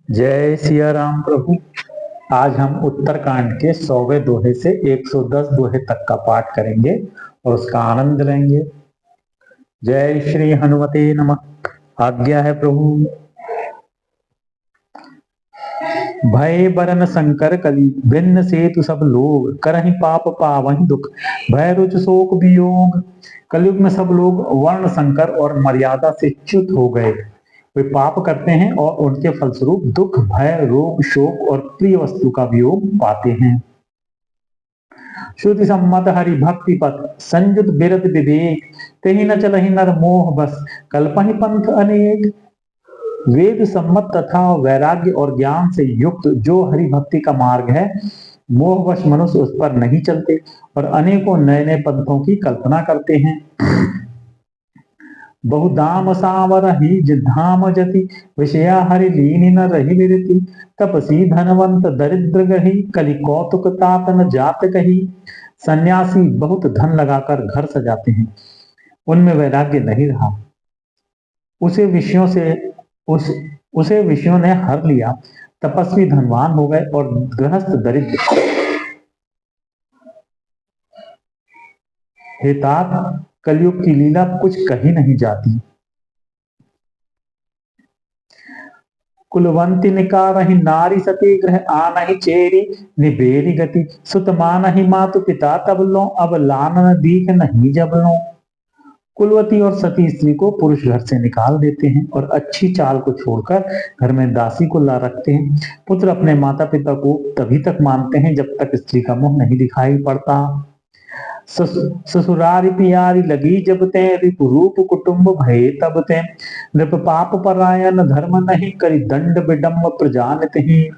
जय सिया राम प्रभु। आज हम उत्तरकांड के 100वें दोहे से 110 दोहे तक का पाठ करेंगे और उसका आनंद लेंगे। जय श्री हनुमते नमः। आज्ञा है प्रभु। भय बरन संकर कली भिन्न सेतु सब लोग करहि पाप पावहि दुख भय रुच शोक वियोग। कलयुग में सब लोग वर्ण संकर और मर्यादा से च्युत हो गए। वे पाप करते हैं और उनके फलस्वरूप दुख भय रोग शोक और प्रिय वस्तु का वियोग पाते हैं। श्रुति सम्मत हरि भक्ति पथ संयुत बिरत विवेक तेहि न चलहि नर मोह बस कल्पहि पंथ अनेक। वेद सम्मत तथा वैराग्य और ज्ञान से युक्त जो हरि भक्ति का मार्ग है, मोहवश मनुष्य उस पर नहीं चलते और अनेकों नए नए पंथों की कल्पना करते हैं। बहुदाम सावर ही जिधाम जति विषया हरि लीन न रही विरति तपसी धनवंत दरिद्र गही कलि कौतुक तातन जात कही। सन्यासी बहुत धन लगाकर घर सजाते हैं, उनमें वैराग्य नहीं रहा। उसे विषयों ने हर लिया। तपस्वी धनवान हो गए और गृहस्थ दरिद्र। हे तात, कलयुग की लीला कुछ कही नहीं जाती। कुलवंती निकारहि नारी सती ग्रह आनहि चेरी निबेरी गति सुत मानहि मातु पिता तब लो अब लानन दीख नहीं जब लो। कुलवती और सती स्त्री को पुरुष घर से निकाल देते हैं और अच्छी चाल को छोड़कर घर में दासी को ला रखते हैं। पुत्र अपने माता पिता को तभी तक मानते हैं जब तक स्त्री का मुंह नहीं दिखाई पड़ता। ससुरारी पियारी लगी जब ते रिपु रूप कुटुंब भये तब ते नृप पाप परायण धर्म नहीं करी दंड विडम्ब प्रजा नहीं।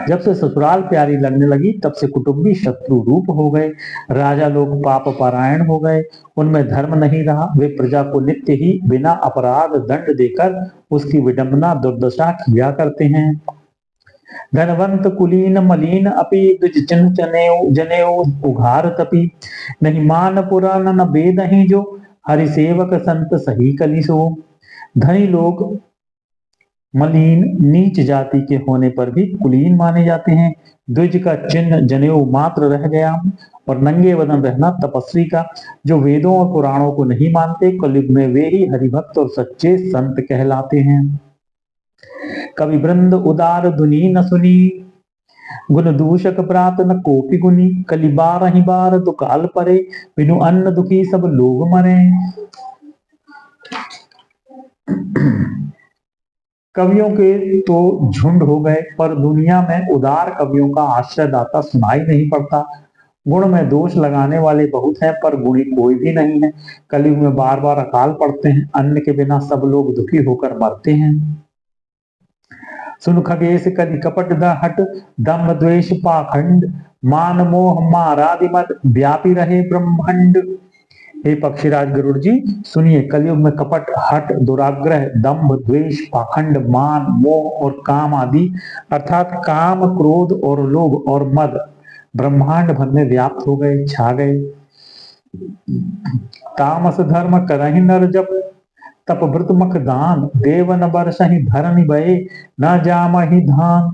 जब से ससुराल प्यारी लगने लगी तब से कुटुंबी शत्रु रूप हो गए। राजा लोग पाप परायण हो गए, उनमें धर्म नहीं रहा। वे प्रजा को नित्य ही बिना अपराध दंड देकर उसकी विडंबना दुर्दशा किया करते हैं। धनवंत कुलीन मलिन अपि द्विज चिन्ह जनेऊ उघार तपी नहीं मान पुराण न वेद ही जो हरि सेवक संत सही कलिसो। धनी लोग मलिन नीच जाति के होने पर भी कुलीन माने जाते हैं। द्विज का चिन्ह जनेऊ मात्र रह गया और नंगे बदन रहना तपस्वी का। जो वेदों और पुराणों को नहीं मानते, कलयुग में वे ही हरिभक्त और सच्चे संत कहलाते हैं। कवि वृंद उदार धुनी न सुनी गुण दूषक प्रात न कोपि गुनी कलि बारहि बार दुकाल परे बिनु अन्न दुखी सब लोग मरे। कवियों के तो झुंड हो गए, पर दुनिया में उदार कवियों का आश्रयदाता सुनाई नहीं पड़ता। गुण में दोष लगाने वाले बहुत हैं, पर गुणी कोई भी नहीं है। कलयुग में बार बार अकाल पड़ते हैं, अन्न के बिना सब लोग दुखी होकर मरते हैं। सुन खगेश कलि कपट हट दम द्वेष पाखंड मान मोह मारादि मद व्यापी रहे ब्रह्मांड। हे पक्षीराज गरुड़ जी, सुनिए, कलयुग में कपट हट दुराग्रह दम्भ द्वेष पाखंड मान मोह और काम आदि अर्थात काम क्रोध और लोभ और मद ब्रह्मांड भर में व्याप्त हो गए, छा गए। तामस धर्म करहि नर जप तप व्रत मख दान देव न बरसहि धरनि भये न जामहि धान।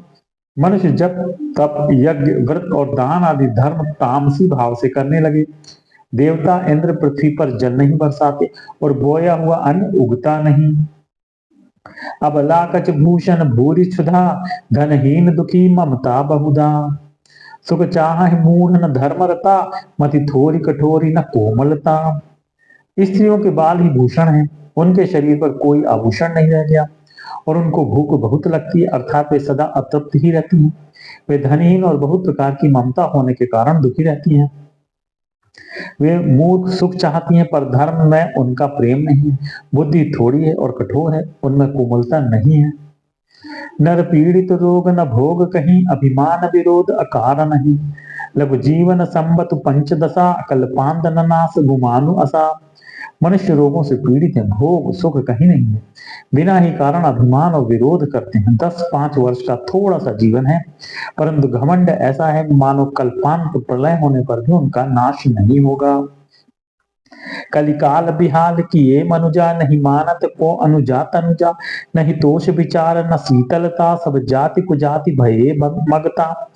मनुष्य जप तप यज्ञ व्रत और दान आदि धर्म तामसी भाव से करने लगे। देवता इंद्र पृथ्वी पर जल नहीं बरसाते और बोया हुआ अन्न उगता नहीं। अब लाकच भूषण भूरि क्षुधा धनहीन दुखी ममता बहुधा सुख चाह मूढ़ न धर्मरता मति थोरी कठोरी न कोमलता। स्त्रियों के बाल ही भूषण हैं, उनके शरीर पर कोई आभूषण नहीं रह गया और उनको भूख बहुत लगती है, अर्थात वे सदा अतृप्त ही रहती हैं। वे धनहीन और बहुत प्रकार की ममता होने के कारण दुखी रहती हैं। वे मूर्ख सुख चाहती हैं, पर धर्म में उनका प्रेम नहीं है। बुद्धि थोड़ी है और कठोर है, उनमें कोमलता नहीं है। नर पीड़ित रोग न भोग कहीं अभिमान विरोध अकार नहीं लघु जीवन संबत पंचदशा कल्पांत न नाश गुमानु असा। मनुष्य रोगों से पीड़ित है, भोग सुख कहीं नहीं है, बिना ही कारण अभिमान और विरोध करते हैं। 10-5 वर्ष का थोड़ा सा जीवन है, परंतु घमंड ऐसा है मानो कल्पांत प्रलय होने पर भी उनका नाश नहीं होगा। कलिकाल बिहाल किए मनुजा, नहीं मानत को अनुजा तनुजा, नहीं तोष विचार न शीतलता, सब जाति कुजाति भये मगता।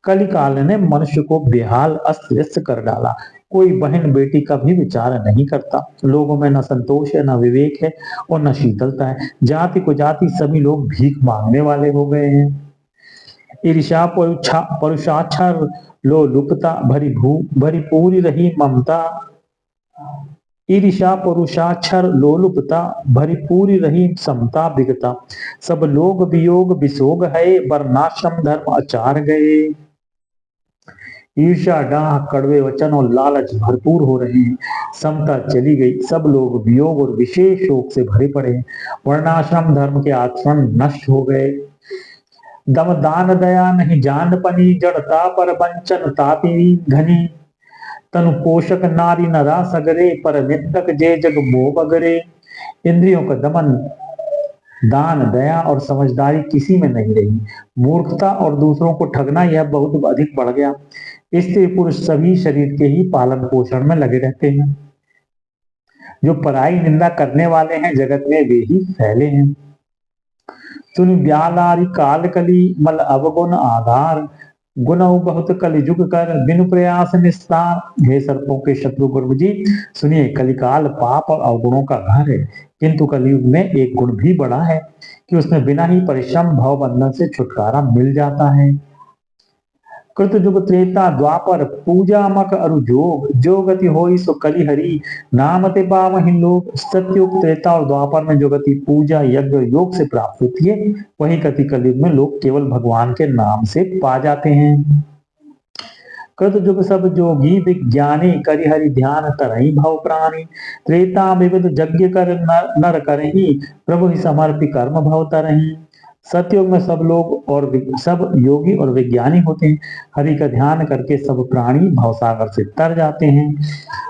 कलिकाल ने मनुष्य को बेहाल अस्त व्यस्त कर डाला। कोई बहन बेटी का भी विचार नहीं करता। लोगों में न संतोष है, न विवेक है और न शीतलता है। जाति को जाति सभी लोग भीख मांगने वाले हो गए हैं। ईर्ष्या परुषाक्षर लोलुपता, भरी पूरी रही ममता। ईर्ष्या परुषाक्षर लोलुपता, भरी पूरी रही समता बिगता। सब लोग वियोग विशोग है, वर्णाश्रम धर्म आचार गए। ईर्ष्या डाह कड़वे वचन और लालच भरपूर हो रहे हैं। समता चली गई, सब लोग वियोग और विशेष शोक से भरे पड़े हैं। वर्णाश्रम धर्म के आचरण नष्ट हो गए। दम दान दया नहीं जानपनी, जड़ता पर वंचन तापी घनी। तनु पोषक नारी नरा सगरे, पर निंदक जे जग मोह बगरे। इंद्रियों का दमन, दान दया और समझदारी किसी में नहीं रही। मूर्खता और दूसरों को ठगना यह बहुत अधिक बढ़ गया। स्त्री पुरुष सभी शरीर के ही पालन पोषण में लगे रहते हैं। जो पराई निंदा करने वाले हैं जगत में वे ही फैले हैं। सुन ब्यालारी काल कली, मल अवगुण आधार। गुण बहुत कलिजुग कर, बिनु प्रयास निस्तार। हे सर्पों के शत्रु गुरु जी, सुनिए, कलिकाल पाप और अवगुणों का घर है। किंतु कलयुग में एक गुण भी बड़ा है कि उसमें बिना ही परिश्रम भव बंधन से छुटकारा मिल जाता है। कृत जुग त्रेता द्वापर, पूजा मक अरु जोग। जो गति होई सो कलि हरि, नाम ते पावहि लोग। सत्युग त्रेता और द्वापर में जो गति पूजा यज्ञ योग से प्राप्त होती है, वही गति कलयुग में लोग केवल भगवान के नाम से पा जाते हैं। कृत जुग सब जोगी विज्ञानी, करि हरि ध्यान तरहि भव प्राणी। त्रेता विविध यज्ञ कर नर करहि, प्रभु ही समर्पि कर्म भव तरहि। सतयुग में सब लोग और सब योगी और विज्ञानी होते हैं। हरि का ध्यान करके सब प्राणी भवसागर से तर जाते हैं।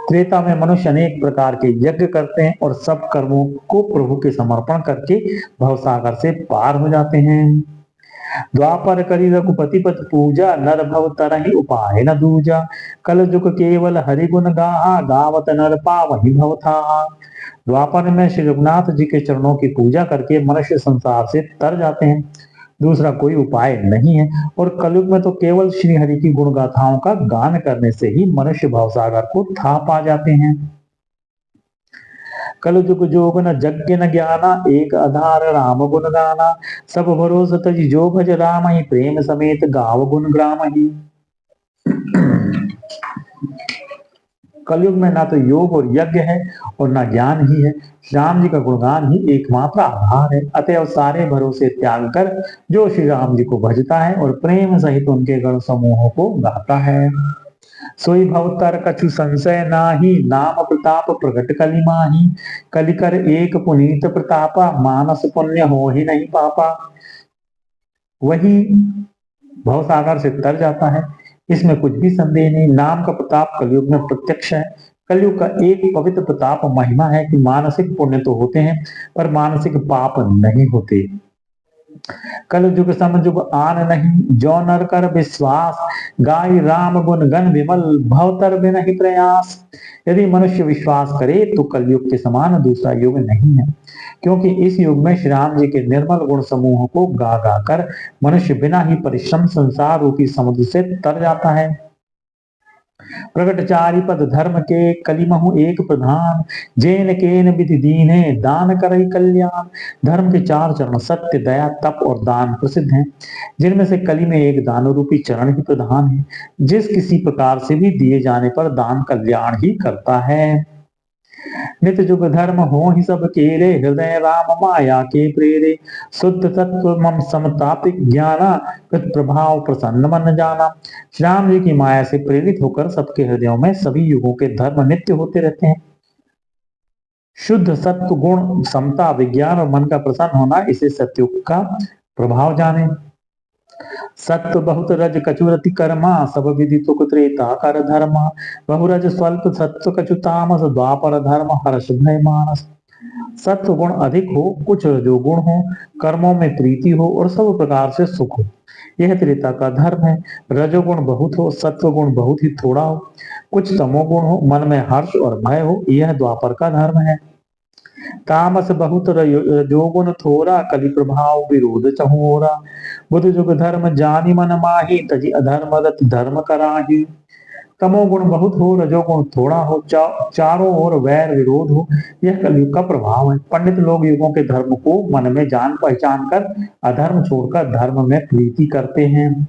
त्रेता में मनुष्य अनेक प्रकार के यज्ञ करते हैं और सब कर्मों को प्रभु के समर्पण करके भवसागर से पार हो जाते हैं। द्वापर करी रघुपति पति पूजा, नर भव तरहि उपाय न दूजा। कल जुग केवल हरि गुण गाहा, गावत नर पावहि भव था। द्वापर में श्री रघुनाथ जी के चरणों की पूजा करके मनुष्य संसार से तर जाते हैं। दूसरा कोई उपाय नहीं है। और कलयुग में तो केवल श्री हरि की गुण गाथाओं का गान करने से ही मनुष्य भवसागर को था पा जाते हैं। कल जुग जोग न यज्ञ न ज्ञाना, एक आधार राम गुण गाना। सब भरोस तज जो भज राम ही, प्रेम समेत गाव गुण ग्राम ही। कलयुग में ना तो योग और यज्ञ है और ना ज्ञान ही है। राम जी का गुणगान ही एकमात्र आधार है। अतएव सारे भरोसे त्याग कर जो श्री राम जी को भजता है और प्रेम सहित उनके गण समूहों को गाता है, सोई भवतर कछु संशय नाही, नाम प्रताप प्रगट कलि माही। कलिकर एक पुनीत प्रतापा, मानस पुण्य हो ही नहीं पापा। वही भवसागर से तर जाता है, इसमें कुछ भी संदेह नहीं। नाम का प्रताप कलयुग में प्रत्यक्ष है। कलयुग का एक पवित्र प्रताप महिमा है कि मानसिक पुण्य तो होते हैं पर मानसिक पाप नहीं होते। कल जुग समजुग आन नहीं, जो नर कर विश्वास। गाय राम गुण गण विमल, भवतर बिन ही प्रयास। यदि मनुष्य विश्वास करे तो कलयुग के समान दूसरा युग नहीं है, क्योंकि इस युग में श्री राम जी के निर्मल गुण समूह को गा गा कर मनुष्य बिना ही परिश्रम संसार रूपी समुद्र से तर जाता है। प्रगट चारि पद धर्म के, कलिमहु एक प्रधान। जैन केन विधि दीने, दान करई कल्याण। धर्म के चार चरण सत्य दया तप और दान प्रसिद्ध हैं, जिनमें से कली में एक दान रूपी चरण ही प्रधान है। जिस किसी प्रकार से भी दिए जाने पर दान कल्याण ही करता है। नित्य जुग धर्म हो ही सब केरे, हृदय राम माया के प्रेरे। शुद्ध तत्व मम समतापिक ज्ञाना, कृत प्रभाव प्रसन्न मन जाना। श्री राम जी की माया से प्रेरित होकर सबके हृदयों में सभी युगों के धर्म नित्य होते रहते हैं। शुद्ध सत्व गुण समता विज्ञान और मन का प्रसन्न होना, इसे सत्युग का प्रभाव जाने। सत्व बहुत रज कचुरति कर्मा, सब विधि तुक त्रेता कर धर्मा। बहुरज स्वल्प सत्व कछु तामस, द्वापर धर्म हर्ष भय मानस। सत्व गुण अधिक हो, कुछ रजोगुण हो, कर्मों में प्रीति हो और सब प्रकार से सुख हो, यह त्रेता का धर्म है। रजोगुण बहुत हो, सत्व गुण बहुत ही थोड़ा हो, कुछ तमोगुण हो, मन में हर्ष और भय हो, यह द्वापर का धर्म है। तामस बहुत रजोगुण थोरा, कलि प्रभाव विरोध चहुओरा। बुध जुग धर्म जानि मन माही, तजी अधर्म रति धर्म कराही। तमोगुण बहुत हो, रजोगुण थोड़ा हो, चारों ओर वैर विरोध हो, यह कलयुग का प्रभाव है। पंडित लोग युगों के धर्म को मन में जान पहचान कर अधर्म छोड़कर धर्म में प्रीति करते हैं।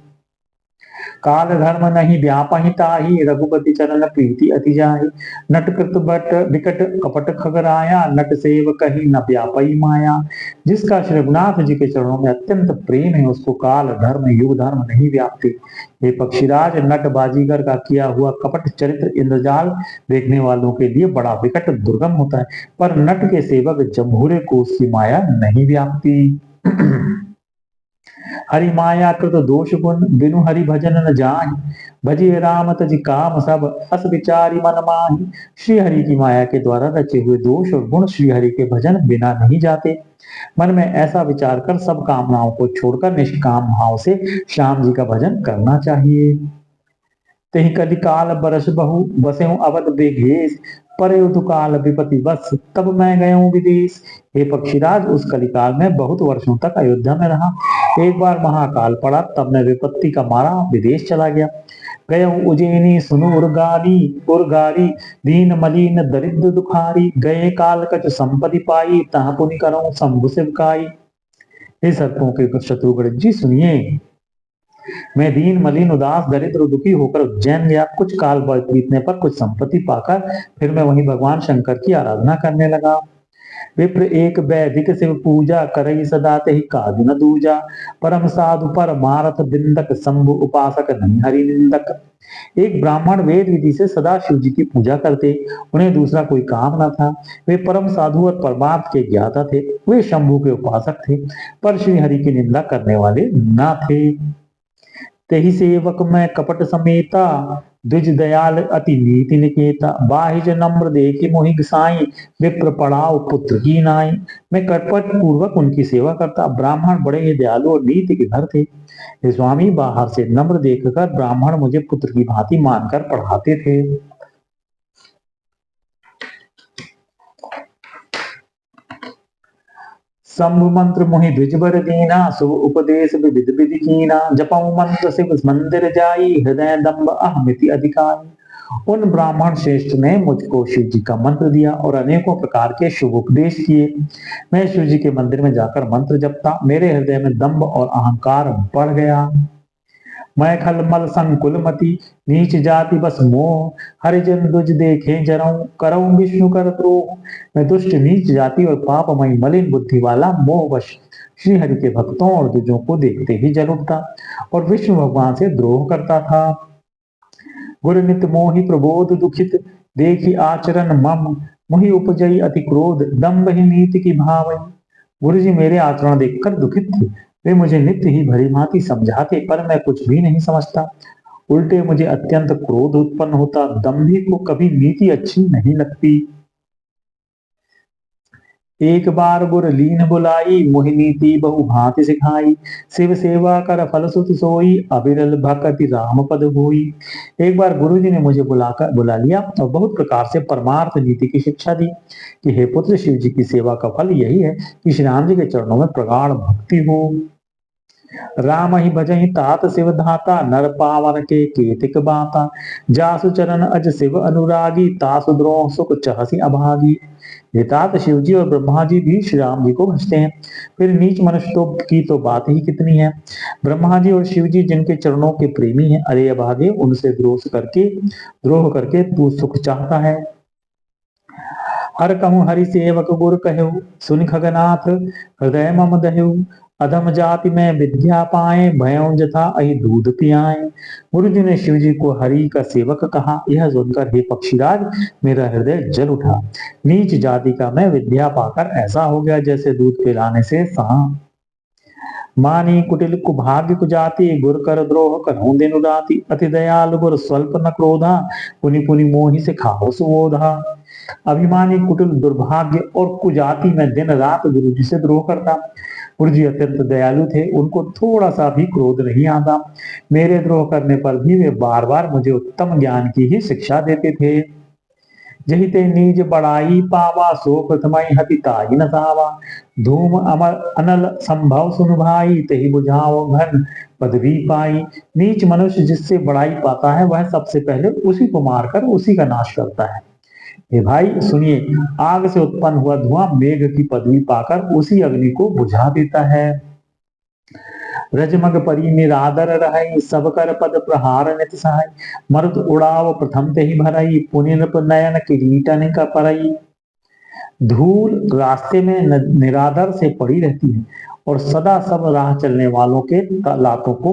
काल धर्म नहीं व्यापहि ताहि, रघुपति चरण प्रीति अति जाहि। नट कृत बट विकट कपट खगराया, नट सेव कही न व्यापई माया। जिसका श्री रघुनाथ जी के चरणों में अत्यंत प्रेम है, उसको काल धर्म युग धर्म नहीं व्यापते। हे पक्षीराज, नट बाजीगर का किया हुआ कपट चरित्र इंद्रजाल देखने वालों के लिए बड़ा विकट दुर्गम होता है, पर नट के सेवक जम्भूरे को उसकी माया नहीं व्यापती। हरि माया कृत दोष गुण, बिनु हरि भजन न जाहि। भजे राम तज काम सब, अस विचारी मन माहि। श्री हरि की माया के द्वारा रचे हुए दोष और गुण श्री हरि के भजन बिना नहीं जाते। मन में ऐसा विचार कर सब कामनाओं को छोड़कर निष्काम भाव से श्याम जी का भजन करना चाहिए। तेहि कलि काल बरस बहु, बसे अवध बेघेस। परे काल विपति बस, तब मैं गया विदेश। हे पक्षीराज, उस कलिकाल में बहुत वर्षों तक अयोध्या में रहा। एक बार महाकाल पड़ा, तब मैं विपत्ति का मारा विदेश चला गया। गय उज्जैनी सुनु उर्गारी, दीन मलिन दरिद्र दुखारी। गए काल कच संपत्ति पाई, तह पुनि करो शंभु शिवकाई। हे सर्पों के शत्रुघ्न जी सुनिए, मैं दीन मलिन उदास दरिद्र दुखी होकर उज्जैन गया। कुछ काल बीतने पर कुछ संपत्ति पाकर फिर मैं वहीं भगवान शंकर की आराधना करने लगा। विप्र एक वैदिक शिव पूजा, करई सदा तेहि काज न दूजा। परम साधु पर मारथ बिंदक, शंभु उपासक नहीं हरि निंदक। एक ब्राह्मण वेद विधि से सदा शिव जी की पूजा करते, उन्हें दूसरा कोई काम न था। वे परम साधु और परमार्थ के ज्ञाता थे। वे शंभु के उपासक थे, पर श्री हरि की निंदा करने वाले न थे। तेहि सेवक मैं कपट समेता, द्विज दयाल अति नीति निकेता। बाहिज नम्र देखी मोहि गोसाई, विप्र पड़ाव पुत्र की नाई। मैं कपट पूर्वक उनकी सेवा करता। ब्राह्मण बड़े ही दयालु और नीति के घर थे। हे स्वामी, बाहर से नम्र देखकर ब्राह्मण मुझे पुत्र की भांति मानकर पढ़ाते थे। शंभु मंत्र मोहि द्विजबर दीना, शुभ उपदेश विविध विधि कीना। जपऊ मंत्र शिव मंदिर जाई, हृदय दम्ब अहमिति अधिकारी। उन ब्राह्मण श्रेष्ठ ने मुझको शिव जी का मंत्र दिया और अनेकों प्रकार के शुभ उपदेश किए। मैं शिव जी के मंदिर में जाकर मंत्र जपता। मेरे हृदय में दम्ब और अहंकार बढ़ गया। मैं खलमल संकुल मति, नीच जाति बस मोह। हरिजन दुज देखे जरऊं, करऊं विष्णु कर द्रोह। मैं दुष्ट नीच जाति और पापमयी मलिन बुद्धि वाला मोहवश श्री हरि के भक्तों और दुजों को देखते ही जल उठता और विष्णु भगवान से द्रोह करता था। गुरु नित मोहि प्रबोध दुखित, देखी आचरण मम। मोहि उपजई अति क्रोध, दम्भ ही नीति की भावई। गुरु जी मेरे आचरण देखकर दुखित थे। वे मुझे नित्य ही भली भांति समझाते, पर मैं कुछ भी नहीं समझता। उल्टे मुझे अत्यंत क्रोध उत्पन्न होता। दम्भी को कभी नीति अच्छी नहीं लगती। एक बार गुर लीन बुलाई, मोहि नीति बहु भांति सिखाई। शिव सेवा कर फल सुत सोई, अविरल भक्ति राम पद होई। एक बार गुरु जी ने मुझे बुला लिया और बहुत प्रकार से परमार्थ नीति की शिक्षा दी कि हे पुत्र, शिव जी की सेवा का फल यही है कि श्री राम जी के चरणों में प्रगाढ़ भक्ति हो। राम ही भजहि तात शिव धाता, नर पावन के केतिक बाता। जासु चरण अज शिव अनुरागी, तासु द्रोह सुख चहसी अभागी। ये तात शिव जी और ब्रह्मा जी भी श्री राम जी को भजते हैं, फिर नीच मनुष्य की तो बात ही कितनी है। ब्रह्मा जी और शिव जी जिनके चरणों के प्रेमी हैं, अरे अभागे, उनसे द्रोह करके तू सुख चाहता है। हर कहूँ हरि सेवक गुर कहु, सुन खगनाथ हृदय मम दहु। अधम जाति में विद्या पाए, भयों जथा अहि दूध पियाए। गुरु जी ने शिव जी को हरि का सेवक कहा। यह सुनकर हे पक्षीराज, मेरा हृदय जल उठा। नीच जाति का मैं विद्या पाकर ऐसा हो गया जैसे दूध पिलाने से सांप। मानी कुटिल कुभाग्य कुजाति गुर कर द्रोह करहूं दिन उदाति अति दयालु गुर स्वल्प न क्रोधा पुनि पुनि मोहि से खाओ सुबोधा। अभिमानी कुटिल दुर्भाग्य और कुजाति में दिन रात गुरु जी से द्रोह करता। गुरु जी अत्यंत दयालु थे, उनको थोड़ा सा भी क्रोध नहीं आता। मेरे द्रोह करने पर भी वे बार बार मुझे उत्तम ज्ञान की ही शिक्षा देते थे। जही ते नीज बड़ाई पावा सो प्रथमई हति ताई न सावा धूम अमर अनल संभव सुन भाई तही बुझाओ घन पदवी पाई। नीच मनुष्य जिससे बड़ाई पाता है वह सबसे पहले उसी को मारकर उसी का नाश करता है। ये भाई सुनिए, आग से उत्पन्न हुआ धुआं मेघ की पदवी पाकर उसी अग्नि को बुझा देता है। रजमग परी निरादर रहई सब कर पद प्रहार नित सहाय मरुत उड़ाव प्रथम ते ही भरई पुनि नृप नयन किरीटन का परई। धूल रास्ते में निरादर से पड़ी रहती है और सदा सब राह चलने वालों के लातों को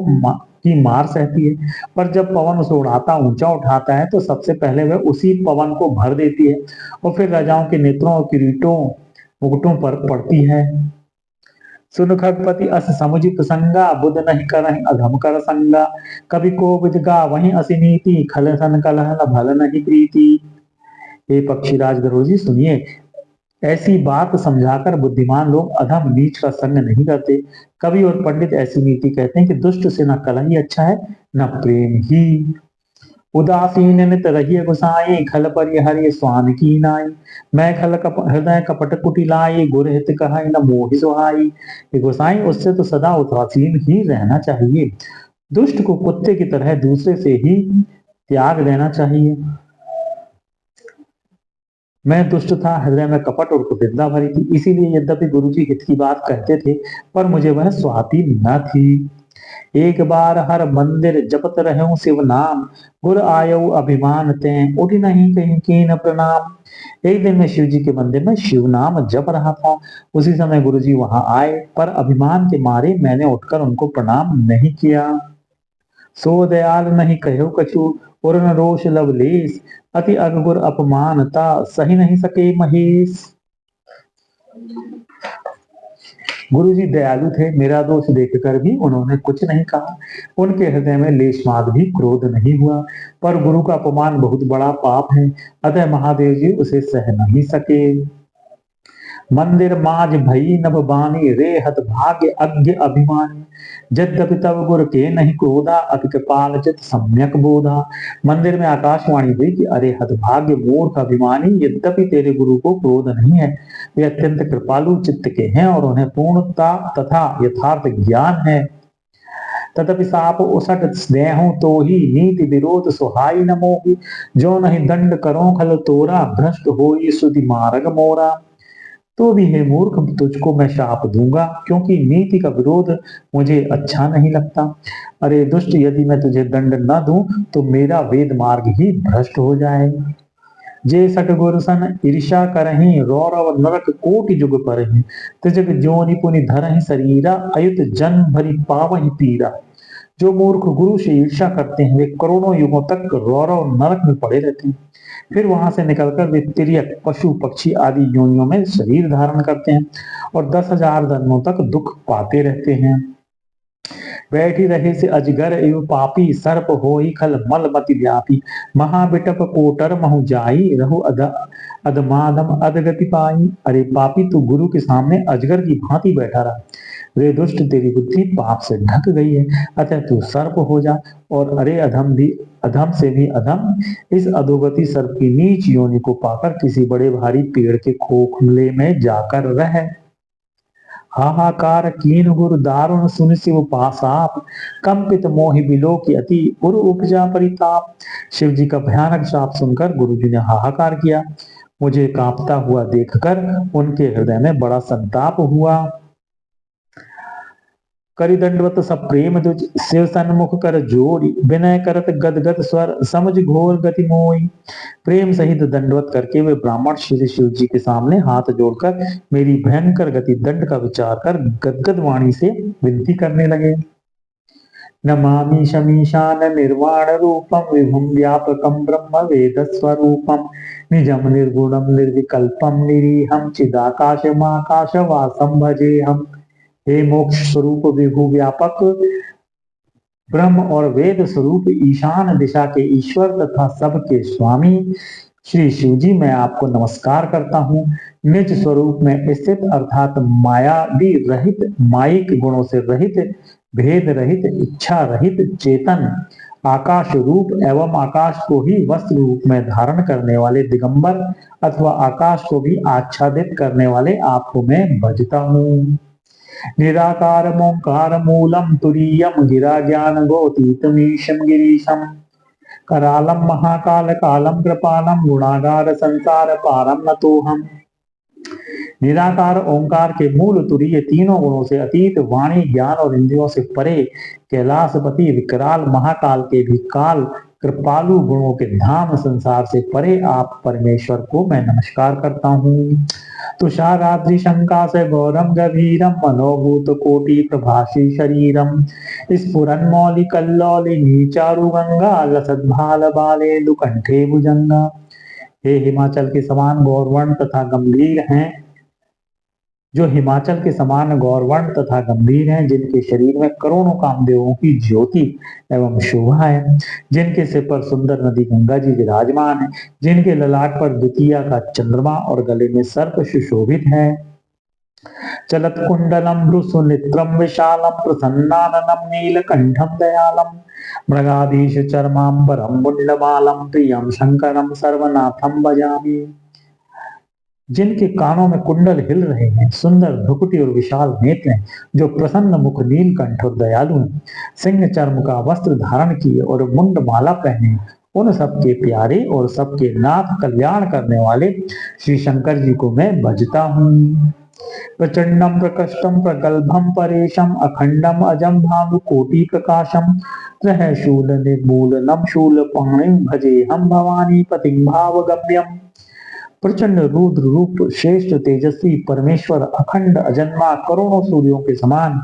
की मार सहती है, पर जब पवन उसे उड़ाता ऊंचा उठाता है तो सबसे पहले वह उसी पवन को भर देती है और फिर राजाओं के नेत्रों और किरीटों मुकुटों पर पड़ती है। सुन खगपति अस समुचित संगा बुध नहीं करहि अधम कर संगा कभी को विदगा वहीं असिनीति खल सन कलह न भल नहीं प्रीति। हे पक्षीराज गरुड़ जी सुनिए, ऐसी बात समझाकर बुद्धिमान लोग अधम नीच का संग नहीं करते। कवि और पंडित ऐसी नीति कहते हैं कि दुष्ट से न कलह ही अच्छा है न प्रेम ही। उदासीन नित रहिए गुसाई खल पर हरि स्वान की नाई मैं खल हृदय कपट कुटिलाई गुर हित कहाई न मोहि सुहाई। गुसाई उससे तो सदा उदासीन ही रहना चाहिए, दुष्ट को कुत्ते की तरह दूसरे से ही त्याग देना चाहिए। मैं दुष्ट था, हृदय में कपट और कुटिलता भरी थी, इसीलिए यद्यपि गुरुजी हित की बात कहते थे पर मुझे वह स्वाति न थी। एक बार हर मंदिर जपत रहूं शिव नाम गुर आयो अभिमान ते उठ नहीं कहीं कीन प्रणाम। एक दिन मैं शिव जी के मंदिर में शिव नाम जप रहा था, उसी समय गुरुजी वहां आए, पर अभिमान के मारे मैंने उठकर उनको प्रणाम नहीं किया। सो दयाल नहीं कहो कछु उर्न रोष लवलेश अति अगुर अपमानता सही नहीं सके महेश। गुरुजी दयालु थे, मेरा दोष देखकर भी उन्होंने कुछ नहीं कहा। उनके हृदय में लेशमात्र भी क्रोध नहीं हुआ, पर गुरु का अपमान बहुत बड़ा पाप है, अतः महादेव जी उसे सह नहीं सके। मंदिर माज भई नभ बानी रे हत भाग्य अज्ञ अभिमानी यद्यपि तब गुर के नहीं क्रोधा अति कृपाल चित सम्यक बोधा। मंदिर में आकाशवाणी हुई कि अरे हतभाग्य मूर्ख अभिमानी, यद्यपि तेरे गुरु को क्रोध नहीं है, वे अत्यंत कृपालु चित्त के हैं और उन्हें पूर्णता तथा यथार्थ ज्ञान है। तथापि साप उसट स्नेह तो ही नीति विरोध सुहाई न मोही जो नहीं दंड करो खल तोरा भ्रष्ट होई सुधि मार्ग मोरा। तो भी हे मूर्ख, तुझको मैं शाप दूंगा क्योंकि नीति का विरोध मुझे अच्छा नहीं लगता। अरे दुष्ट, यदि मैं तुझे दंड न दूं तो मेरा वेद मार्ग ही भ्रष्ट हो जाए। जे सटगुर सन ईर्षा करही रौरव नरक कोटि जुग परही तिजग जोनि पुनि धरहि शरीरा अयुत जन्म भरी पावहि पीरा। जो मूर्ख गुरु से ईर्षा करते हैं वे करोड़ों युगों तक रौरव नरक में पड़े रहते हैं, फिर वहां से निकलकर वे तिर्यक पशु पक्षी आदि योनियों में शरीर धारण करते हैं और 10,000 जन्मों तक दुख पाते रहते हैं। बैठी रहे से अजगर एवं पापी सर्प होई खल मल मति व्यापी महाबिटप कोटर महु जाई रहु अधमाधम अधगति पाई। अरे पापी, तू गुरु के सामने अजगर की भांति बैठा रहा। वे दुष्ट, तेरी बुद्धि पाप से ढक गई है, अतः तू सर्प हो जा। और अरे अधम से भी अधम, इस अधोगति सर्प की नीच योनि को पाकर किसी बड़े भारी पेड़ के खोखले में जाकर रह। हाहाकार कीन गुरु दारुण सुन शिव पासाप कंपित मोहि बिलो की अति गुरु उपजा परिताप। शिव जी का भयानक शाप सुनकर गुरु जी ने हाहाकार किया। मुझे कांपता हुआ देखकर उनके हृदय में बड़ा संताप हुआ। करि दंडवत सब प्रेम दुज शिव सन्मुख कर जोड़ी विनय करत गदगद स्वर समझ घोर गति मोई। प्रेम सहित दंडवत करके वे ब्राह्मण श्री शिव जी के सामने हाथ जोड़कर मेरी भयंकर गति दंड का विचार कर गदगद वाणी से विनती करने लगे। नमामि शमीशान निर्वाण रूपम विभुम व्यापकम ब्रह्म वेद स्वरूपम निजम निर्गुणम निर्विकल्पम निरीहम चिदाकाशमाकाश वासम भजे हम। हे मोक्ष स्वरूप विभु व्यापक ब्रह्म और वेद स्वरूप ईशान दिशा के ईश्वर तथा सबके स्वामी श्री शिव जी, मैं आपको नमस्कार करता हूँ। निज स्वरूप में स्थित अर्थात मायादी रहित, माइक गुणों से रहित, भेद रहित, इच्छा रहित, चेतन आकाश रूप एवं आकाश को ही वस्त्र रूप में धारण करने वाले दिगंबर अथवा आकाश को भी आच्छादित करने वाले आपको मैं भजता हूँ। निराकार ओंकार मूलम तुरीयम गिरा ज्ञान गोतीतमीशम गिरीशम करालम महाकाल कालम कृपालम गुणागार संसार पारम नतोहम। निराकार ओंकार के मूल तुरीय, तीनों गुणों से अतीत, वाणी ज्ञान और इंद्रियों से परे, कैलाशपति विकराल महाकाल के भी काल, कृपालु गुणों के धाम, संसार से परे आप परमेश्वर को मैं नमस्कार करता हूँ। तुषाराद्रि शंका से गौरम गभीरम मनोभूत कोटि प्रभासी शरीरम स्फुरन मौलि कल्लौलिनी चारु गंगा लसत भाल बाले दुकंठे भुजंगा। हे हिमाचल के समान गौरवर्ण तथा गंभीर हैं, जो हिमाचल के समान गौरवर्ण तथा गंभीर हैं, जिनके शरीर में करोड़ों कामदेवों की ज्योति एवं शोभा है, जिनके सिर पर सुंदर नदी गंगा जी विराजमान है, जिनके ललाट पर द्वितीया का चंद्रमा और गले में सर्प सुशोभित है। चलत कुंडलम भ्रुसुनित्रम विशालम प्रसन्नाननम नीलकंठम दयालम मृगाधीश चर्मांबरम मुंडमालम प्रियम शंकरम सर्वनाथम भजामि। जिनके कानों में कुंडल हिल रहे हैं, सुंदर भ्रुकुटी और विशाल नेत्र हैं, जो प्रसन्न मुख नीलकंठ और दयालु हैं, सिंह चर्म का वस्त्र धारण किए और मुंड माला पहने, उन सबके प्यारे और सबके नाथ कल्याण करने वाले श्री शंकर जी को मैं भजता हूँ। प्रचंडम प्रकष्टम प्रगल्भम परेशम अखंडम अजम भानु कोटि प्रकाशम त्रहशूल निर्मूलनम शूल पाणि भजे हम भवानी पतिं भावगम्यम। प्रचंड रुद्र रूप, श्रेष्ठ तेजस्वी परमेश्वर, अखंड अजन्मा, करोड़ों सूर्यों के समान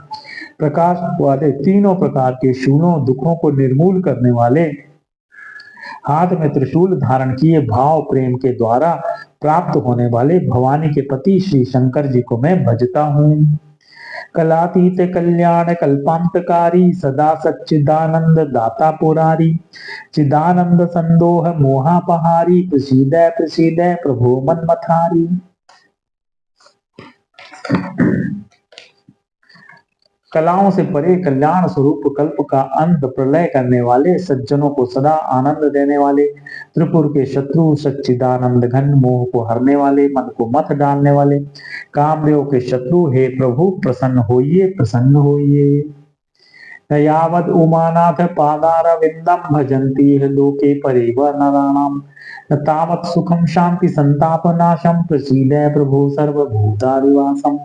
प्रकाश वाले, तीनों प्रकार के शूलों दुखों को निर्मूल करने वाले, हाथ में त्रिशूल धारण किए भाव प्रेम के द्वारा प्राप्त होने वाले भवानी के पति श्री शंकर जी को मैं भजता हूँ। कलातीत कल्याण कल्पांतकारी सदा सच्चिदानंद दाता पुरारी चिदानंद संदोह मोहापहारी प्रसीदय प्रसीदय प्रभो मनमथारी। कलाओं से परे कल्याण स्वरूप कल्प का अंत प्रलय करने वाले, सज्जनों को सदा आनंद देने वाले, त्रिपुर के शत्रु सच्चिदानंद घन, मोह को हरने वाले, मन को मथ डालने वाले, कामदेव के शत्रु, हे प्रभु प्रसन्न होइए प्रसन्न होइए। यावद उमानाथ पादार विंदम भजंती है लोके परिव नराणाम न तावत सुखम शांति संताप नाशम प्रसीदय प्रभु सर्वभूतादिवासम।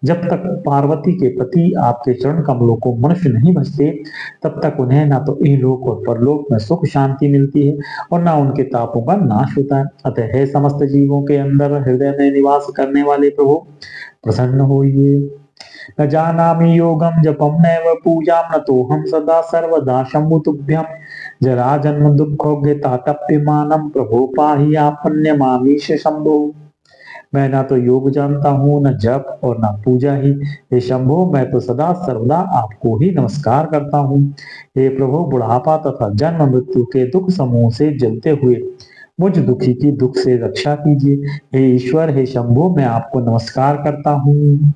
जब तक पार्वती के पति आपके चरण कमलों को मनुष्य नहीं भजते, तब तक उन्हें ना तो इहलोक और परलोक में सुख शांति मिलती है और ना उनके तापों का नाश होता है। अतः है समस्त जीवों के अंदर हृदय में निवास करने वाले प्रभु प्रसन्न होइए। न जानामि योगम जपम नैव पूजाम न तो हम सदा सर्वदा शंभु तुभ्यम जरा जन्म दुःखोग्यतातप्यमानम प्रभो पाहि आपन्यमामीश शंभो। मैं ना तो योग जानता हूँ, न जप और न पूजा ही। हे शंभो, मैं तो सदा सर्वदा आपको ही नमस्कार करता हूँ। हे प्रभु, बुढ़ापा तथा जन्म मृत्यु के दुख समूह से जलते हुए मुझ दुखी की दुख से रक्षा कीजिए। हे ईश्वर, हे शंभो, मैं आपको नमस्कार करता हूँ।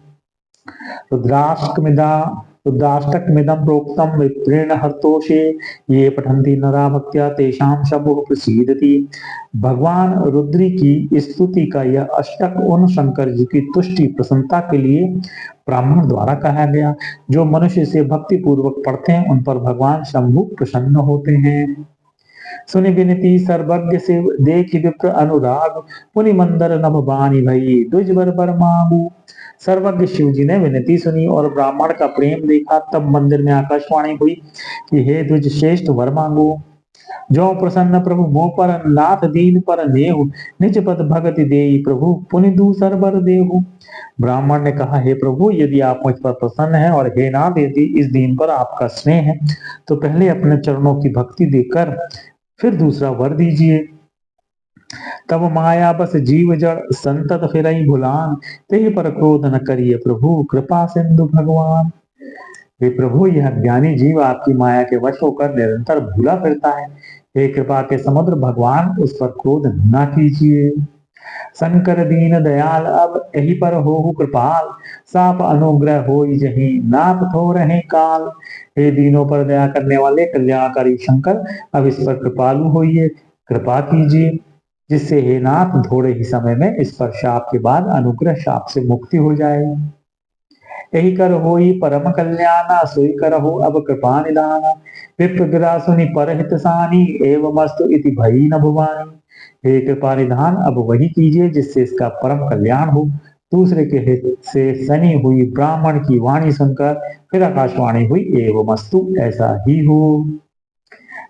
रुद्राष्टकमिदं प्रोक्तं विप्रेण हर्तोषे ये पठन्ति नरा भक्त्या तेषां शंभुः प्रसीदति। भगवान रुद्री की स्तुति का यह अष्टक उन शंकर जी की तुष्टि प्रसन्नता के लिए ब्राह्मण द्वारा कहा गया। जो मनुष्य से भक्ति पूर्वक पढ़ते हैं, उन पर भगवान शंभु प्रसन्न होते हैं। सुनि विनती सर्वज्ञ से देख विप्र अनुराग पुनि मंदर नभ बानी भई द्विज बर मांगू। सर्वज्ञ शिव जी ने विनती सुनी और ब्राह्मण का प्रेम देखा, तब मंदिर में आकाशवाणी हुई कि हे द्विज श्रेष्ठ वर मांगो। जो प्रसन्न प्रभु मोह पर नाथ दीन पर नेहु निज पद भगति देई प्रभु पुनि दूसर बर देहु। ब्राह्मण ने कहा, हे प्रभु, यदि आप मुझ पर प्रसन्न हैं और हे नाथ, यदि इस दीन पर आपका स्नेह है, तो पहले अपने चरणों की भक्ति देकर फिर दूसरा वर दीजिए। तब माया बस जीव जड़ संतत फिरई भुलान, ते पर क्रोध न करिए प्रभु कृपा सिंधु भगवान। हे प्रभु, यह ज्ञानी जीव आपकी माया के वश होकर निरंतर भूला फिरता है। हे कृपा के समुद्र भगवान, उस पर क्रोध न कीजिए। शंकर दीन दयाल अब यही पर हो कृपाल, साप अनुग्रह हो जही नाप थो रहे काल। हे दीनों पर दया करने वाले कल्याणकारी शंकर, अब इस पर कृपालु होइए, कृपा कीजिए, जिससे हे नाथ थोड़े ही समय में इस पर शाप के बाद अनुग्रह शाप से मुक्ति हो जाए। यही कर होई परम कल्याणा, सोई करहु अब कृपा निदाना। विप्रगिरा सुनि परहित सानी, एवं अस्तु इति भई न भुवानी। हे कृपा निधान, अब वही कीजिए जिससे इसका परम कल्याण हो। दूसरे के हित से सनी हुई ब्राह्मण की वाणी सुनकर फिर आकाशवाणी हुई, एवं अस्तु ऐसा ही हो।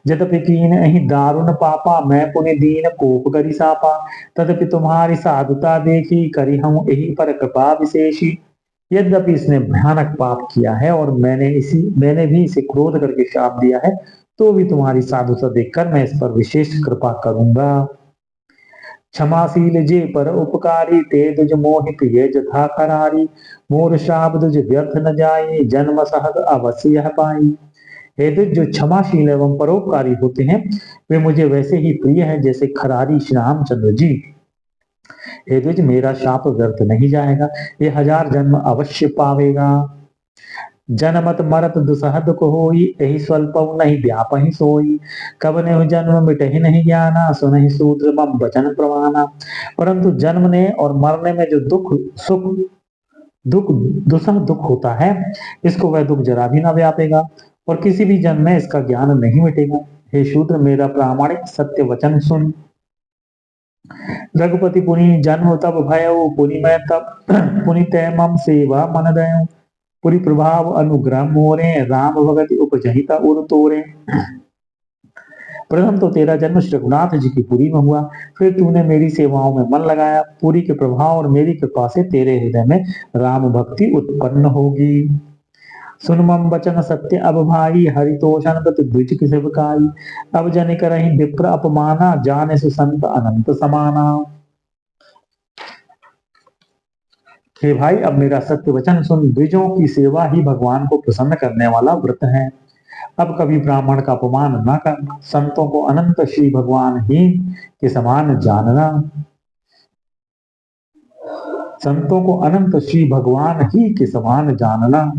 यद्यपि कीन अहि दारुण पापा, मैं पुनि दीन कोप करि सापा। तदपि तुम्हारी साधुता देखी, करी हूँ यही पर कृपा विशेषी। यद्यपि इसने भयानक पाप किया है और मैंने भी इसे क्रोध करके शाप दिया है, तो भी तुम्हारी साधुता देखकर मैं इस पर विशेष कृपा करूंगा। क्षमाशील जे पर उपकारी, ते दुज मोहि प्रिय जथा करारी। मोर शाप दुज व्यर्थ न जाए, जन्म सहज अवश्य यह पाई। हे दुज, जो क्षमाशील एवं परोपकारी होते हैं, वे मुझे वैसे ही प्रिय हैं जैसे खरारी श्री रामचंद्र जी। हे द्विज, मेरा शाप व्यर्थ नहीं जाएगा, ये 1000 जन्म अवश्य पावेगा। जनमत मरत दुसह दुख होई, यही स्वल्प नहीं व्यापहि सोई। कब ने जन्म मिटहि नहीं ज्ञाना, सुनहि सूत्र मम वचन प्रमाना। परंतु जन्मने और मरने में जो दुख दुसह दुख होता है, इसको वह दुख जरा भी ना व्यापेगा और किसी भी जन्म में इसका ज्ञान नहीं मिटेगा। हे शूद्र, मेरा प्रामाणिक सत्य वचन सुन। रघुपति पुनि जन्म तब भयो, पुनि मैं तब पुनि तय मम सेवा मन दयो। पुरी प्रभाव अनुग्रह मोरे, राम भगति उपजहिता उर तोरे। प्रथम तो तेरा जन्म श्री रघुनाथ जी की पुरी में हुआ, फिर तूने मेरी सेवाओं में मन लगाया। पुरी के प्रभाव और मेरी कृपा से तेरे हृदय में राम भक्ति उत्पन्न होगी। सुन मम वचन सत्य अब भाई, हरितोषण व्रत द्विज की सेवकाई। अब जन करहि विप्र अपमाना, जाने सुसंत अनंत समाना। हे भाई, अब मेरा सत्य वचन सुन। द्विजों की सेवा ही भगवान को प्रसन्न करने वाला व्रत है। अब कभी ब्राह्मण का अपमान न करना, संतों को अनंत श्री भगवान ही के समान जानना। संतों को अनंत श्री भगवान ही के समान जानना।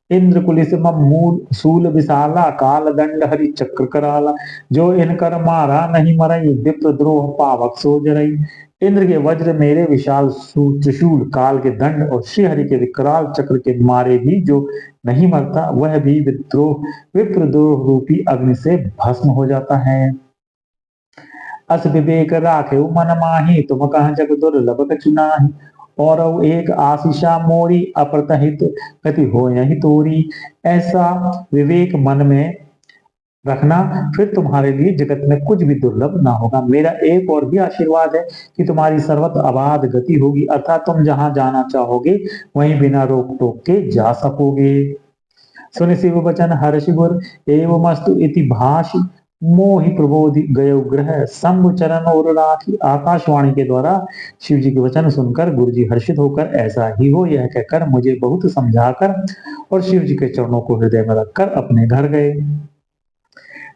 इंद्र कुलिस मम मूल सूल विशाला, काल दंड हरि चक्र कराला। जो इनकर मारा नहीं मरई, विप्र द्रोह पावक सो जरई। इंद्र के वज्र मेरे विशाल त्रिशूल, काल के दंड और श्री हरि के विकराल चक्र के मारे भी जो नहीं मरता, वह भी विप्रद्रोह रूपी अग्नि से भस्म हो जाता है। अस विवेक राखे मन माही, तुम कह जग दुर्लभ कछु नाहि। और एक आशीषा मोरी, अप्रतहित गति हो यही तोरी। ऐसा विवेक मन में रखना, फिर तुम्हारे लिए जगत में कुछ भी दुर्लभ ना होगा। मेरा एक और भी आशीर्वाद है कि तुम्हारी सर्वत्र अबाध गति होगी, अर्थात तुम जहां जाना चाहोगे वहीं बिना रोक टोक के जा सकोगे। सुन शिव वचन हर्षि गुर, एवं अस्तु इति भाषि। मोहि प्रबोधि गयो ग्रह, शंभु चरण और राखी। आकाशवाणी के द्वारा शिव जी के वचन सुनकर गुरु जी हर्षित होकर ऐसा ही हो यह कहकर मुझे बहुत समझाकर और शिव जी के चरणों को हृदय में रखकर अपने घर गए।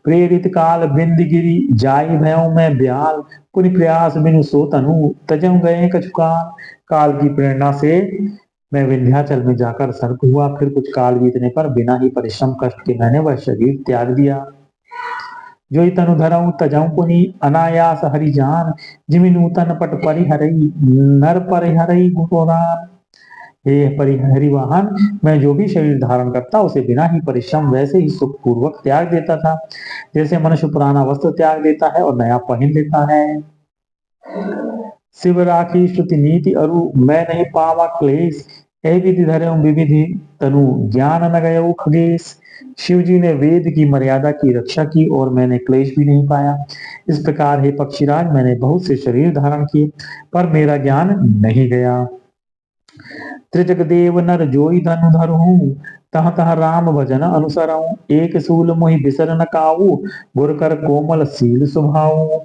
प्रेरित काल बिंद गिरी, जाई भयों में ब्याल। पुनि प्रयास बिनु सो तनु, तजम गए कछुकाल। काल की प्रेरणा से मैं विंध्याचल में जाकर सर्प हुआ, फिर कुछ काल बीतने पर बिना ही परिश्रम कष्ट के मैंने वह शरीर त्याग दिया। जो तनु धरऊ तजऊ पुनि, अनायास हरि जान। जिमि नूतन पट परिहरई, नर परिहरई गुणरान। हे परिहरिवाहन, मैं जो भी शरीर धारण करता उसे बिना ही परिश्रम वैसे ही सुख पूर्वक त्याग देता था, जैसे मनुष्य पुराना वस्त्र त्याग देता है और नया पहन लेता है। शिव राखी श्रुति नीति अरु, मैं नहीं पावा क्लेश। हे विधि धरे विविधि तनु, ज्ञान न गयो खगेश। शिव जी ने वेद की मर्यादा की रक्षा की और मैंने क्लेश भी नहीं पाया। इस प्रकार हे पक्षीराज, मैंने बहुत से शरीर धारण किए पर मेरा ज्ञान नहीं गया। त्रिजग देव नर जोई धनु धरहूं, तह तह राम भजन अनुसरऊं। एक सूल मोहि बिसर न काऊ, गुर कर कोमल सील सुभाऊ।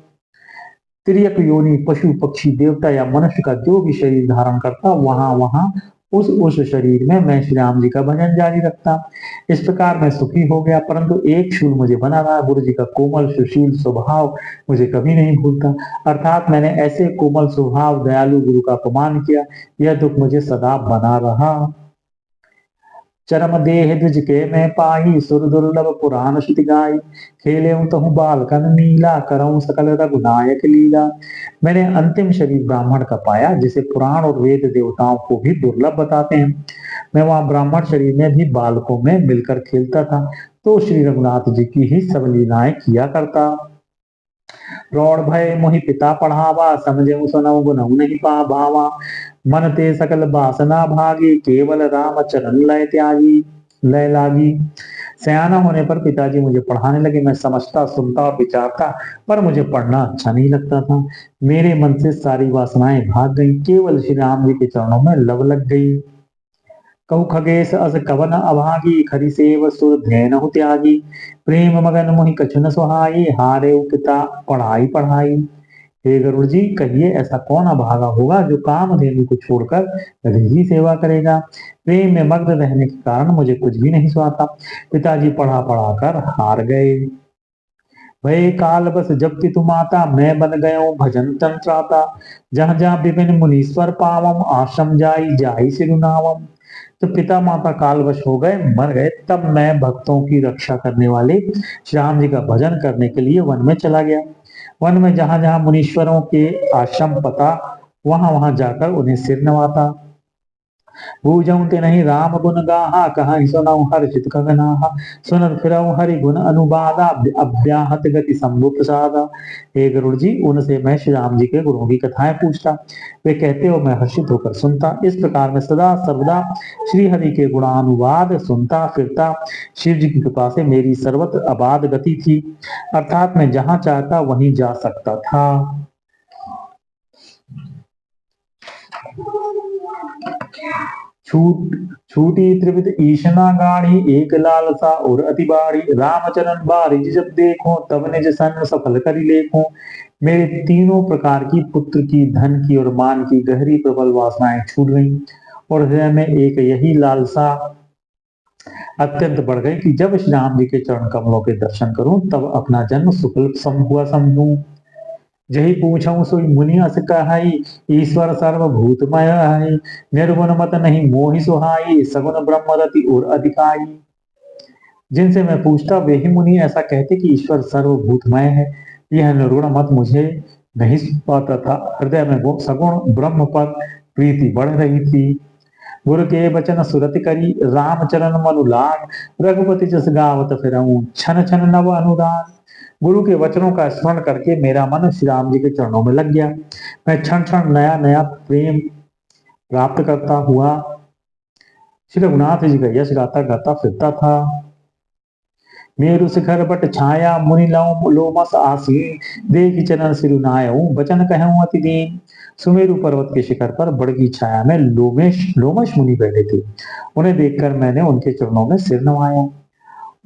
तिर्यक योनि पशु पक्षी देवता या मनुष्य का जो भी शरीर धारण करता, वहां वहां उस शरीर में मैं श्री राम जी का भजन जारी रखता। इस प्रकार मैं सुखी हो गया, परंतु एक शूल मुझे बना रहा। गुरु जी का कोमल सुशील स्वभाव मुझे कभी नहीं भूलता। अर्थात मैंने ऐसे कोमल स्वभाव दयालु गुरु का अपमान किया, यह दुख मुझे सदा बना रहा। चरम देह द्विज के मैं पाही, सुर दुर्लभ पुराण श्रुति गाई। खेले तहु बालकन नीला, करऊं सकल रघुनायक लीला। मैंने अंतिम शरीर ब्राह्मण का पाया, जिसे पुराण और वेद देवताओं को भी दुर्लभ बताते हैं। मैं वहां ब्राह्मण शरीर में भी बालकों में मिलकर खेलता था, तो श्री रघुनाथ जी की ही सब लीलाएं किया करता। प्रौढ़ भय मोहि पिता पढ़ावा, समझे सुनऊ गुनऊ नहीं पा भावा। मन ते सकल वासना भागी, केवल राम चरण लय लागी। सयाना होने पर पिताजी मुझे पढ़ाने लगे। मैं समझता, सुनता और विचारता, पर मुझे पढ़ना अच्छा नहीं लगता था। मेरे मन से सारी वासनाएं भाग गई, केवल श्री राम जी के चरणों में लव लग गई। कहु खगेश अस कवन अभागी, खरी सेव सुर धैनहु त्यागी। प्रेम मगन मोहि कछु न सुहाई, हारे पिता पढ़ाई पढ़ाई। हे गरुड़ जी, कहिए ऐसा कौन अभागा होगा जो कामधेनु को छोड़कर हरि की सेवा करेगा। प्रेम में मग्न रहने के कारण मुझे कुछ भी नहीं सुहाता। पिताजी पढ़ा पढ़ा कर हार गए। भय काल बस जब कि तुम आता, मैं बन गयो भजन तंत्राता। जहां जहां विभिन्न मुनीश्वर पावम, आश्रम जाई जाई सिरुनावम। तो पिता माता कालवश हो गए, मर गए। तब मैं भक्तों की रक्षा करने वाले श्री राम जी का भजन करने के लिए वन में चला गया। वन में जहां जहां मुनीश्वरों के आश्रम पता, वहां वहां जाकर उन्हें सिर नवाता। बूझऊं ते नहीं राम गुण गाहा, कहां सुनऊं हर्षित गगनाहा। सुनत फिरऊं हरि गुण अनुबादा, अव्याहत गति शंभु प्रसादा। हे गरुड़ जी, उनसे मैं श्री राम जी के गुणों की कथाएं पूछता, वे कहते हो, मैं हर्षित होकर सुनता। इस प्रकार मैं सदा सर्वदा श्री हरि के गुणानुवाद सुनता फिरता। शिव जी की कृपा से मेरी सर्वत्र अबाध गति थी, अर्थात मैं जहां चाहता वहीं जा सकता था। छूटी त्रिविध ईशना गाड़ी, एक लालसा और अति बाड़ी। रामचरण बारिज जब देखो, तब निज सन सफल करी लेखो। मेरे तीनों प्रकार की, पुत्र की, धन की और मान की गहरी प्रबल वासनाएं छूट गईं, और हृदय में एक यही लालसा अत्यंत बढ़ गई कि जब श्री राम जी के चरण कमलों के दर्शन करूं, तब अपना जन्म सुफल हुआ समझूं। जही पूछऊं सोई मुनि अस कहाई, ईश्वर सर्वभूतमय है। निर्गुण मत नहीं मोहि सुहाई, सगुण ब्रह्म रति और अधिकाई। जिनसे मैं पूछता, वे ही मुनि ऐसा कहते कि ईश्वर सर्वभूतमय है। यह निर्गुण मत मुझे नहीं पाता था। हृदय में सगुण ब्रह्म पर प्रीति बढ़ रही थी। गुरु के वचन सुरति करी, रामचरण मनु लाग। रघुपति जस गावत फिरऊं, छन छन नव अनुराग। गुरु के वचनों का स्मरण करके मेरा मन श्री राम जी के चरणों में लग गया। मैं क्षण क्षण नया नया प्रेम प्राप्त करता हुआ श्री रघुनाथ जी का यश गाता गाता फिरता था। मेरु शिखर बट छाया, मुनि लोमस आसीन। देखी चरण सिरुनायऊ, वचन कहूं अति दीन। सुमेरु पर्वत के शिखर पर बड़ की छाया में लोमश मुनि बैठे थे। उन्हें देखकर मैंने उनके चरणों में सिर नवाया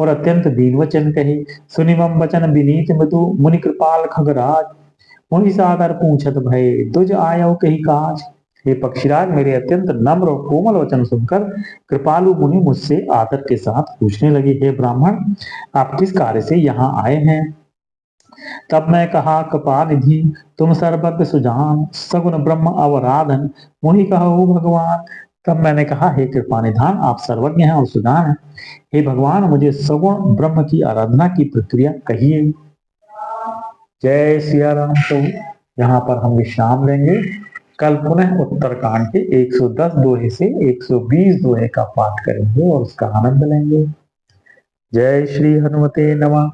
और अत्यंत दीन वचन कहे। सुनिमम वचन विनीत मृदु, मुनि कृपाल खगराज। मुनि सादर पूछत भय, तुझ आयो कही काज। हे पक्षीराज, मेरे अत्यंत नम्र और कोमल वचन सुनकर कृपालु मुनि मुझसे आदर के साथ पूछने लगे, हे ब्राह्मण, आप किस कार्य से यहाँ आए हैं। तब मैं कहा, कृपानिधि तुम सर्वज्ञ सुजान, सगुण ब्रह्म अवराधन, मुनि कहो भगवान। तब मैंने कहा, हे कृपा निधान, आप सर्वज्ञ हैं और सुजान हैं। हे भगवान, मुझे सगुण ब्रह्म की आराधना की प्रक्रिया कहिए। जय सिया राम। तो यहाँ पर हम विश्राम लेंगे। कल पुनः उत्तरकांड के 110 दोहे से 120 दोहे का पाठ करेंगे और उसका आनंद लेंगे। जय श्री हनुमते नमः।